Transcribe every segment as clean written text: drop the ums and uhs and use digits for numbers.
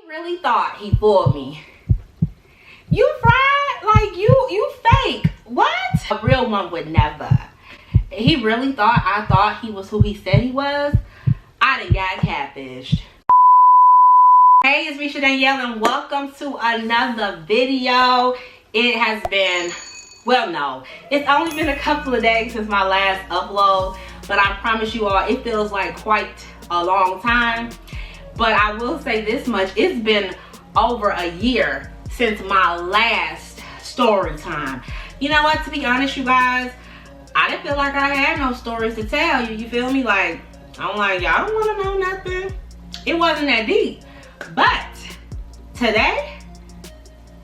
Really thought he fooled me. You fried? Like you fake. What? A real one would never. He really thought I thought he was who he said he was. I done got catfished. Hey, it's Misha Danielle and welcome to another video. It has been, well, no, it's only been a couple of days since my last upload, but I promise you all it feels like quite a long time. But I will say this much, it's been over a year since my last story time. You know what, to be honest, you guys, I didn't feel like I had no stories to tell you. You feel me? Like, I'm like, y'all don't want to know nothing. It wasn't that deep. But today,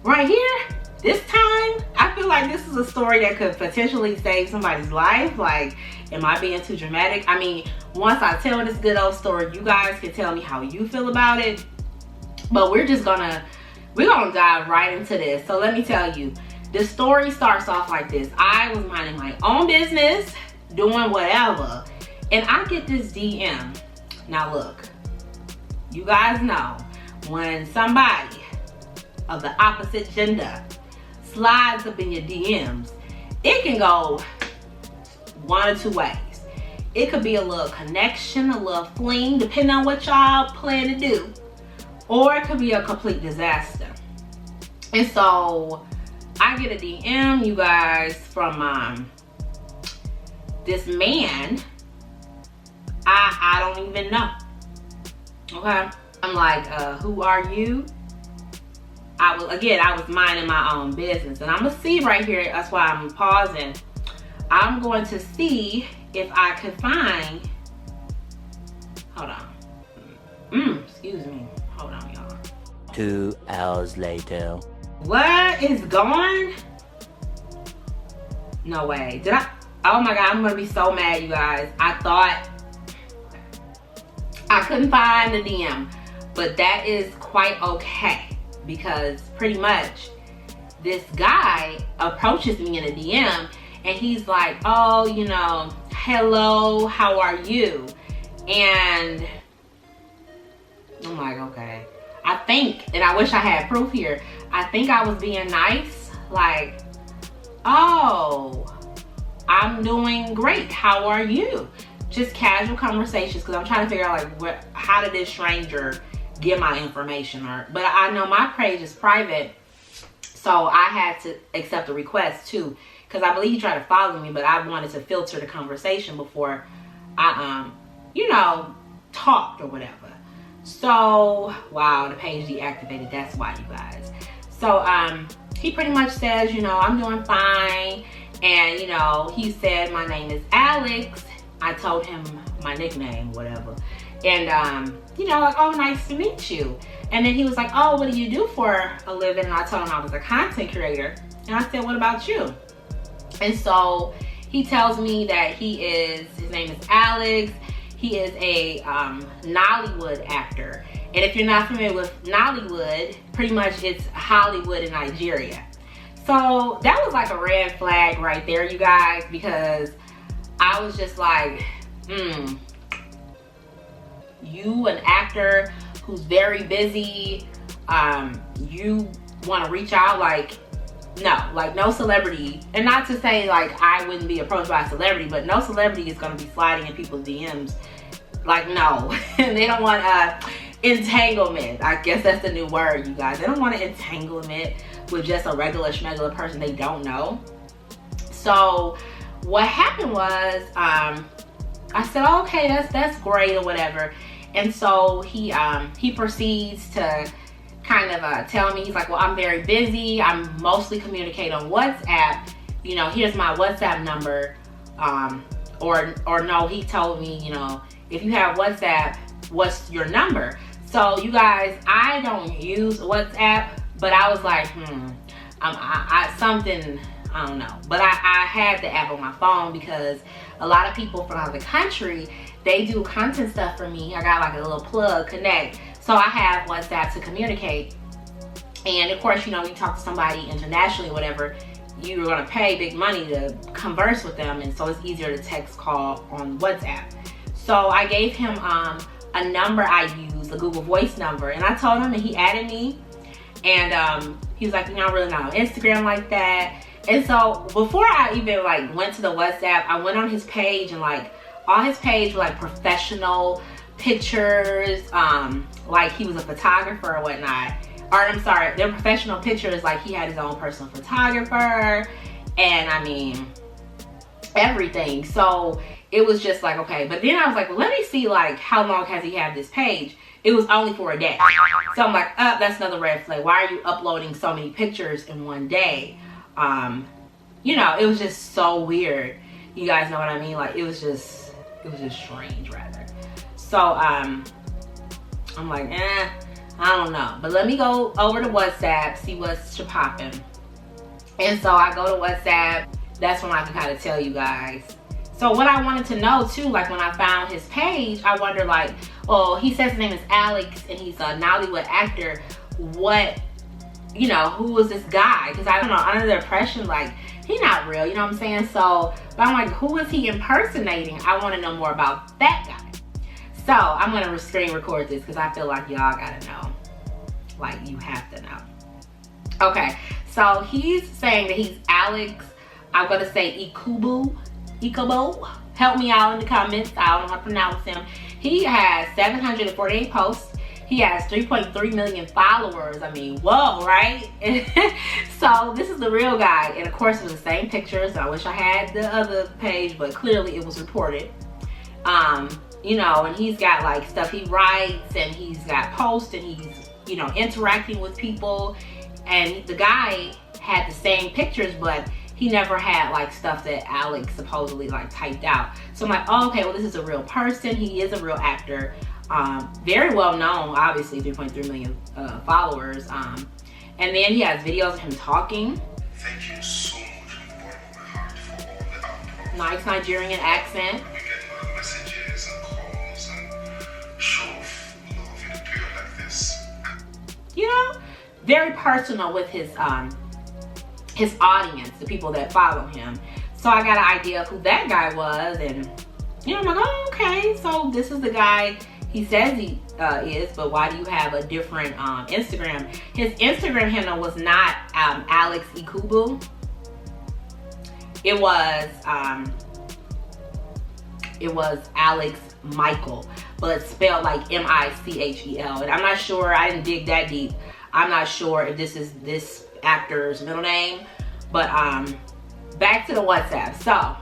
right here, this time, I feel like this is a story that could potentially save somebody's life. Like, am I being too dramatic? I mean, once I tell this good old story, you guys can tell me how you feel about it. But we're gonna dive right into this. So let me tell you, the story starts off like this. I was minding my own business, doing whatever, and I get this DM. Now look, you guys know when somebody of the opposite gender slides up in your DMs, it can go one or two ways. It could be a little connection, a little fling, depending on what y'all plan to do. Or it could be a complete disaster. And so I get a DM, you guys, from this man I don't even know. Okay? I'm like, who are you? I was minding my own business. And I'm gonna see right here, that's why I'm pausing. I'm going to see if I could find, hold on. Excuse me. Hold on, y'all. 2 hours later. What is going? No way. Did I? Oh my God, I'm gonna be so mad, you guys. I thought I couldn't find the DM, but that is quite okay because pretty much this guy approaches me in a DM and he's like, oh, you know, hello, how are you? And I'm like, okay. I think, and I wish I had proof here, I think I was being nice, like, oh, I'm doing great, how are you? Just casual conversations, because I'm trying to figure out, like, how did this stranger get my information? But I know my page is private, so I had to accept the request too, because I believe he tried to follow me, but I wanted to filter the conversation before I, you know, talked or whatever. So, wow, the page deactivated, that's why, you guys. So, he pretty much says, you know, I'm doing fine, and, you know, he said my name is Alex. I told him my nickname, whatever. And, you know, like, oh, nice to meet you. And then he was like, oh, what do you do for a living? And I told him I was a content creator. And I said, what about you? And so he tells me that his name is Alex. He is a Nollywood actor. And if you're not familiar with Nollywood, pretty much it's Hollywood in Nigeria. So that was like a red flag right there, you guys, because I was just like, you, an actor who's very busy, you want to reach out, like, no, like no celebrity, and not to say like I wouldn't be approached by a celebrity, but no celebrity is going to be sliding in people's DMs. Like, no. They don't want entanglement. I guess that's the new word, you guys. They don't want an entanglement with just a regular schmegular person they don't know. So what happened was, I said, oh, okay, that's great or whatever. And so he proceeds to kind of tell me, he's like, well, I'm very busy. I'm mostly communicate on WhatsApp. You know, here's my WhatsApp number. Or no, he told me, you know, if you have WhatsApp, what's your number? So you guys, I don't use WhatsApp, but I was like, something, I don't know. But I had the app on my phone because a lot of people from out of the country, they do content stuff for me. I got like a little plug, connect. So I have WhatsApp to communicate. And of course, you know, you talk to somebody internationally, whatever, you're gonna pay big money to converse with them. And so it's easier to text, call on WhatsApp. So I gave him a number I use a Google Voice number. And I told him, and he added me. And he was like, you know, I'm really not on Instagram like that. And so before I even like went to the WhatsApp, I went on his page, and like on his page were like professional pictures, like he was a photographer or whatnot. Or I'm sorry, they're professional pictures, like he had his own personal photographer, and I mean everything. So it was just like, okay. But then I was like, well, let me see like how long has he had this page. It was only for a day. So I'm like, oh, that's another red flag. Why are you uploading so many pictures in one day? You know, it was just so weird. You guys know what I mean? Like it was just strange rather. So I'm like, I don't know. But let me go over to WhatsApp, see what's popping. And so I go to WhatsApp. That's when I can kind of tell you guys. So what I wanted to know too, like when I found his page, I wonder like, oh, he says his name is Alex and he's a Nollywood actor. What, you know, who was this guy? Because I don't know, under the impression like he's not real, you know what I'm saying? So, but I'm like, who is he impersonating? I want to know more about that guy. So I'm going to screen record this because I feel like y'all got to know. Like you have to know. Okay, so he's saying that he's Alex, I'm going to say Ikubu. Help me out in the comments. I don't know how to pronounce him. He has 748 posts. He has 3.3 million followers. I mean, whoa, right? So this is the real guy. And of course, it was the same pictures. I wish I had the other page, but clearly it was reported. You know, and he's got like stuff he writes, and he's got posts, and he's, you know, interacting with people. And the guy had the same pictures, but he never had like stuff that Alex supposedly like typed out. So I'm like, oh, okay, well, this is a real person. He is a real actor. Very well known, obviously, 3.3 million followers. And then he has videos of him talking. Thank you so much from the bottom of my heart for all the outpours. Nice Nigerian accent. We get a lot of messages and calls and show of love in a period like this. You know, very personal with his audience, the people that follow him. So I got an idea of who that guy was, and you know, I'm like, oh, okay, so this is the guy he says he is, but why do you have a different Instagram? His Instagram handle was not Alex Ikubu. It was Alex Michael, but it's spelled like M-I-C-H-E-L. And I'm not sure, I didn't dig that deep. I'm not sure if this is this actor's middle name, but back to the WhatsApp. So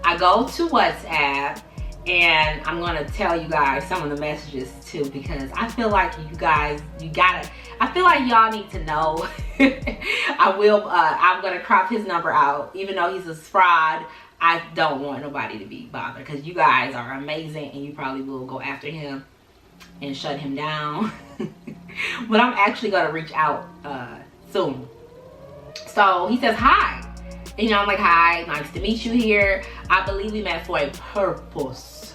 I go to WhatsApp, and I'm gonna tell you guys some of the messages too, because I feel like you guys, I feel like y'all need to know. I'm gonna crop his number out, even though he's a fraud. I don't want nobody to be bothered, because you guys are amazing, and you probably will go after him and shut him down. But I'm actually gonna reach out soon. So he says, hi. You know, I'm like, hi, nice to meet you here. I believe we met for a purpose.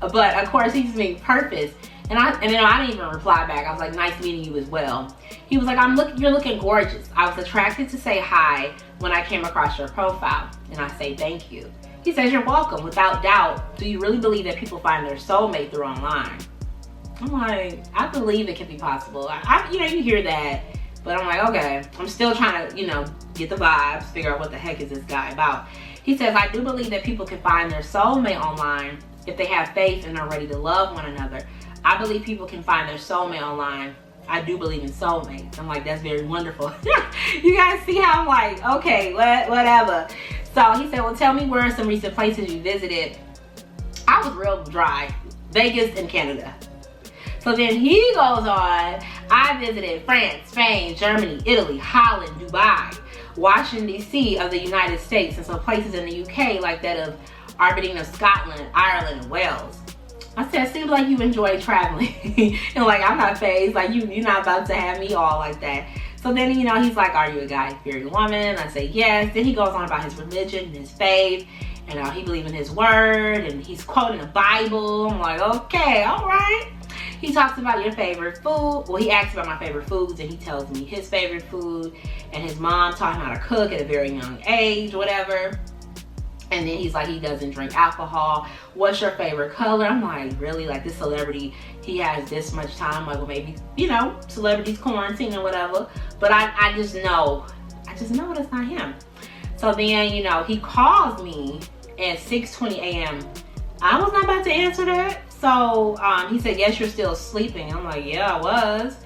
But of course, he's being purpose. And then I didn't even reply back. I was like, nice meeting you as well. He was like, you're looking gorgeous. I was attracted to say hi when I came across your profile. And I say, thank you. He says, you're welcome. Without doubt, do you really believe that people find their soulmate through online? I'm like, I believe it can be possible. You know, you hear that. But I'm like, okay, I'm still trying to, you know, get the vibes, figure out what the heck is this guy about. He says, I do believe that people can find their soulmate online if they have faith and are ready to love one another. I believe people can find their soulmate online. I do believe in soulmates. I'm like, that's very wonderful. You guys see how I'm like, okay, whatever. So he said, well, tell me where are some recent places you visited. I was real dry. Vegas and Canada. So then he goes on, I visited France, Spain, Germany, Italy, Holland, Dubai, Washington, D.C. of the United States, and some places in the UK like that of Aberdeen of Scotland, Ireland, and Wales. I said, it seems like you enjoy traveling. And like, I'm not phased. Like, you're not about to have me all like that. So then, you know, he's like, are you a God-fearing woman? I say, yes. Then he goes on about his religion and his faith. And he believes in his word. And he's quoting the Bible. I'm like, okay, all right. He talks about your favorite food. Well, he asks about my favorite foods, and he tells me his favorite food. And his mom taught him how to cook at a very young age, whatever. And then he's like, he doesn't drink alcohol. What's your favorite color? I'm like, really? Like, this celebrity, he has this much time. Like, well, maybe, you know, celebrities quarantine or whatever. But I just know that's not him. So then, you know, he calls me at 6:20 a.m. I was not about to answer that. So he said, yes, you're still sleeping. I'm like, yeah, I was.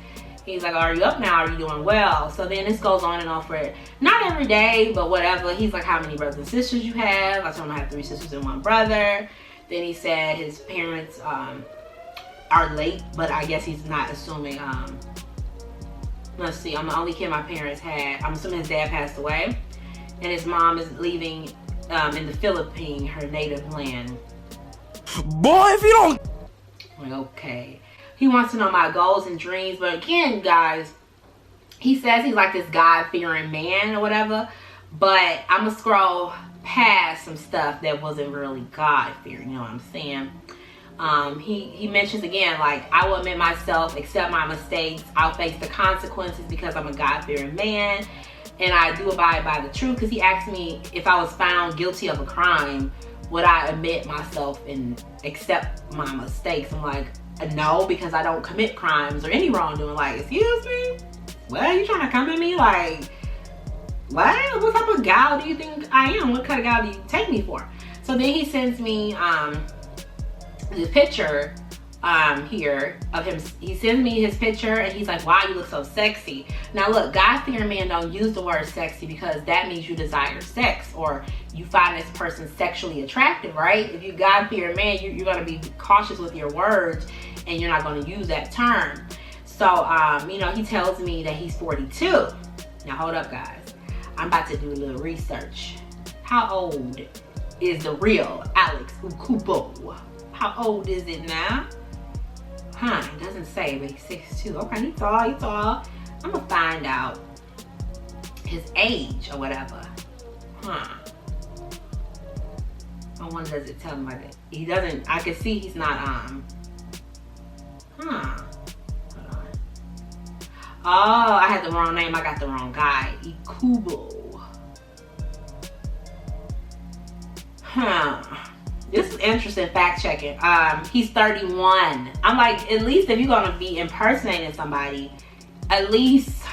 He's like, are you up now? Are you doing well? So then this goes on and on for not every day, but whatever. He's like, how many brothers and sisters you have? I told him I have 3 sisters and 1 brother. Then he said his parents are late, but I guess he's not assuming. Let's see, I'm the only kid my parents had. I'm assuming his dad passed away. And his mom is leaving in the Philippines, her native land. Boy, if you don't... Like, okay. He wants to know my goals and dreams. But again, guys, he says he's like this God-fearing man or whatever. But I'm going to scroll past some stuff that wasn't really God-fearing. You know what I'm saying? He mentions again, like, I will admit myself, accept my mistakes. I'll face the consequences because I'm a God-fearing man. And I do abide by the truth. Because he asked me if I was found guilty of a crime, would I admit myself and accept my mistakes? I'm like, no, because I don't commit crimes or any wrongdoing. Like, excuse me? What? You trying to come at me? Like, what? What type of gal do you think I am? What kind of gal do you take me for? So then he sends me the picture here of him. He sends me his picture and he's like, wow, you look so sexy. Now look, God-fearing men don't use the word sexy because that means you desire sex or you find this person sexually attractive, right? If you God-fearing man, you're going to be cautious with your words and you're not going to use that term. So, you know, he tells me that he's 42. Now hold up, guys. I'm about to do a little research. How old is the real Alex Ukubo? How old is it now? It doesn't say, but he's 6'2". Okay, he's tall. I'm gonna find out his age or whatever. I wonder, does it tell him like that? He doesn't, I can see he's not, hold on. Oh, I had the wrong name, I got the wrong guy. Ikubo. This is interesting fact checking. He's 31. I'm like, at least if you're gonna be impersonating somebody, at least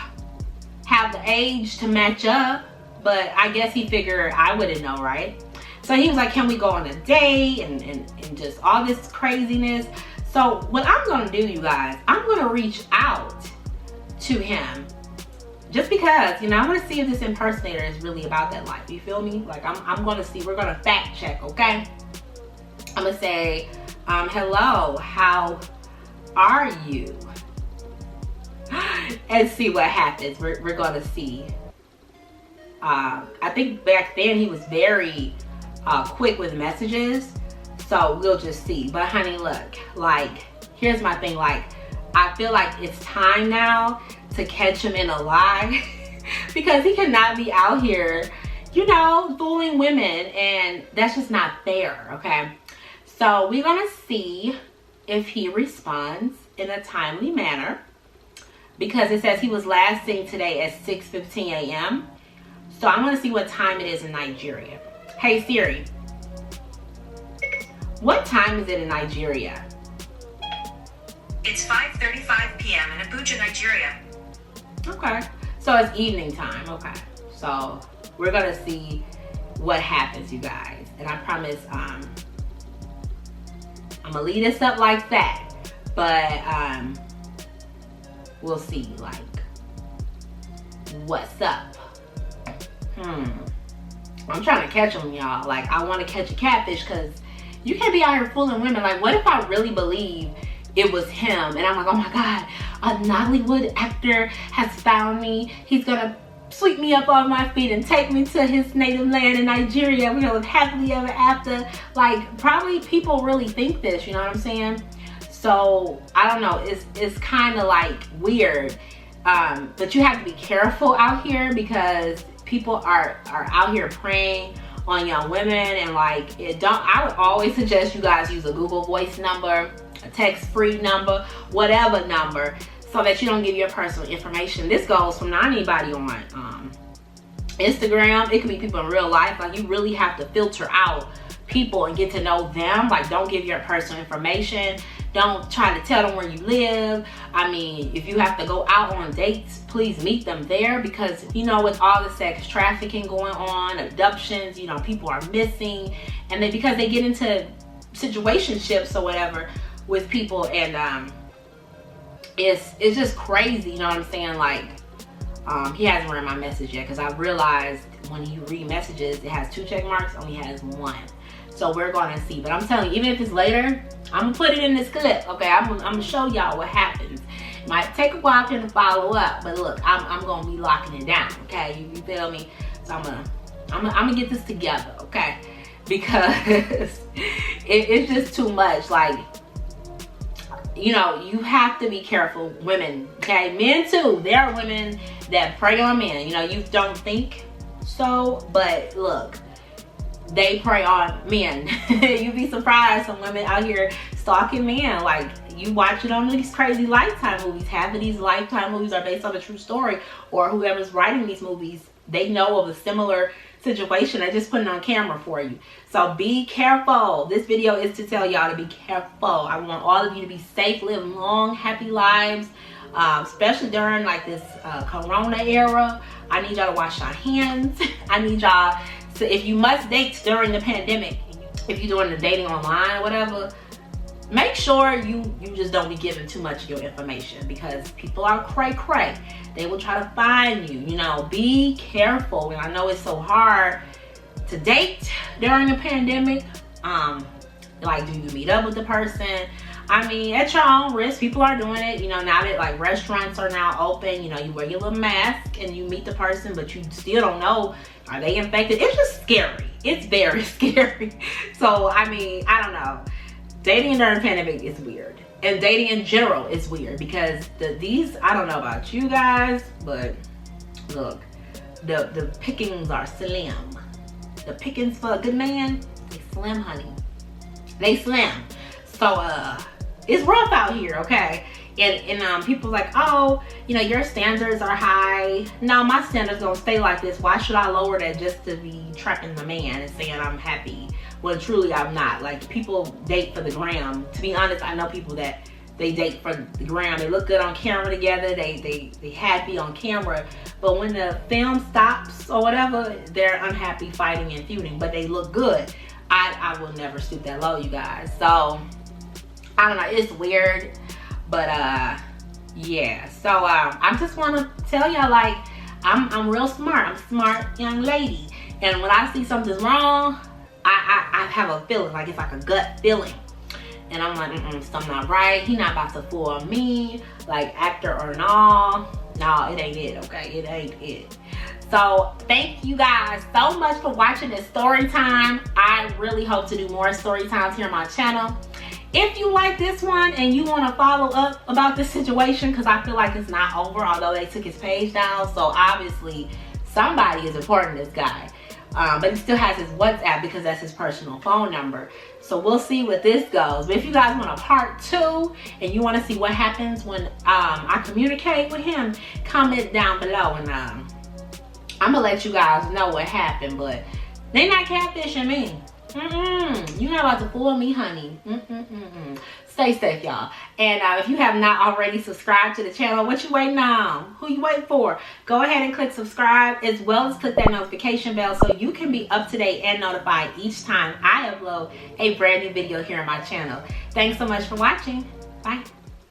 have the age to match up. But I guess he figured I wouldn't know, right? So he was like, can we go on a date and just all this craziness? So what I'm gonna do, you guys, I'm gonna reach out to him just because, you know, I want to see if this impersonator is really about that life. You feel me? Like, I'm gonna see, we're gonna fact check, okay? I'm gonna say, hello, how are you? And see what happens. We're gonna see. I think back then he was very quick with messages, so we'll just see. But honey, look, like, here's my thing. Like, I feel like it's time now to catch him in a lie because he cannot be out here, you know, fooling women, and that's just not fair, okay? So we're gonna see if he responds in a timely manner because it says he was last seen today at 6:15 a.m. So I'm gonna see what time it is in Nigeria. Hey Siri, what time is it in Nigeria? It's 5:35 p.m. in Abuja, Nigeria. Okay, so it's evening time. Okay, so we're gonna see what happens, you guys, and I promise I'm gonna lead us up like that, but we'll see, like, what's up. I'm trying to catch them, y'all. Like, I want to catch a catfish because you can't be out here fooling women. Like, what if I really believe it was him and I'm like, oh my God, a Nollywood actor has found me. He's gonna sweep me up off my feet and take me to his native land in Nigeria. We're gonna live happily ever after. Like, probably people really think this, you know what I'm saying? So I don't know, it's kind of like weird, but you have to be careful out here because people are out here preying on young women, and like, I would always suggest you guys use a Google Voice number, a text-free number, whatever number, so that you don't give your personal information. This goes from not anybody on Instagram. It could be people in real life. Like, you really have to filter out people and get to know them. Like, don't give your personal information. Don't try to tell them where you live. I mean, if you have to go out on dates, please meet them there, because, you know, with all the sex trafficking going on, abductions, you know, people are missing, and because they get into situationships or whatever with people, and it's just crazy, you know what I'm saying? Like, he hasn't read my message yet, because I realized when you read messages, it has 2 check marks, only has 1. So we're gonna see. But I'm telling you, even if it's later, I'm gonna put it in this clip, okay? I'm gonna show y'all what happens. It might take a while for him to follow up, but look, I'm gonna be locking it down, okay? You feel me? So I'm gonna get this together, okay? Because it's just too much. Like, you know, you have to be careful, women, okay? Men too. There are women that prey on men. You know, you don't think so, but look, they prey on men. You'd be surprised, some women out here stalking men. Like, you watch it on these crazy Lifetime movies. Half of these Lifetime movies are based on a true story, or whoever's writing these movies, they know of a similar situation. They just put it on camera for you. So be careful. This video is to tell y'all to be careful. I want all of you to be safe, live long, happy lives, especially during like this Corona era. I need y'all to wash your hands. I need y'all to, if you must date during the pandemic, if you're doing the dating online or whatever, make sure you just don't be giving too much of your information, because people are cray. They will try to find you. You know, be careful. And I know it's so hard to date during a pandemic. Like, do you meet up with the person? I mean, at your own risk. People are doing it. You know, now that like restaurants are now open, you know, you wear your little mask and you meet the person, but you still don't know, are they infected? It's just scary. It's very scary. So, I mean, I don't know. Dating during the pandemic is weird. And dating in general is weird, because these, I don't know about you guys, but look, the pickings are slim. The pickings for a good man, they slim, honey. They slim. So, it's rough out here, okay? And people like, oh, you know, your standards are high. No, my standards don't stay like this. Why should I lower that just to be trapping the man and saying I'm happy? Well, truly, I'm not. Like, people date for the gram. To be honest, I know people that they date for the gram. They look good on camera together. They happy on camera. But when the film stops or whatever, they're unhappy, fighting and feuding. But they look good. I will never stoop that low, you guys. So, I don't know. It's weird. But, yeah. So, I just want to tell y'all, like, I'm real smart. I'm a smart young lady. And when I see something's wrong, I have a feeling, like it's like a gut feeling, and I'm like, something not right. He not about to fool me, like actor or no, it ain't it, okay? It ain't it. So thank you guys so much for watching this story time. I really hope to do more story times here on my channel. If you like this one and you want to follow up about this situation, because I feel like it's not over, although they took his page down, so obviously somebody is reporting this guy. But he still has his WhatsApp, because that's his personal phone number. So we'll see what this goes. But if you guys want a part 2 and you want to see what happens when I communicate with him, comment down below, and I'm gonna let you guys know what happened. But they not catfishing me. You're not about to fool me, honey. Stay safe, y'all. And if you have not already subscribed to the channel, what you waiting on? Who you waiting for? Go ahead and click subscribe, as well as click that notification bell so you can be up to date and notified each time I upload a brand new video here on my channel. Thanks so much for watching. Bye.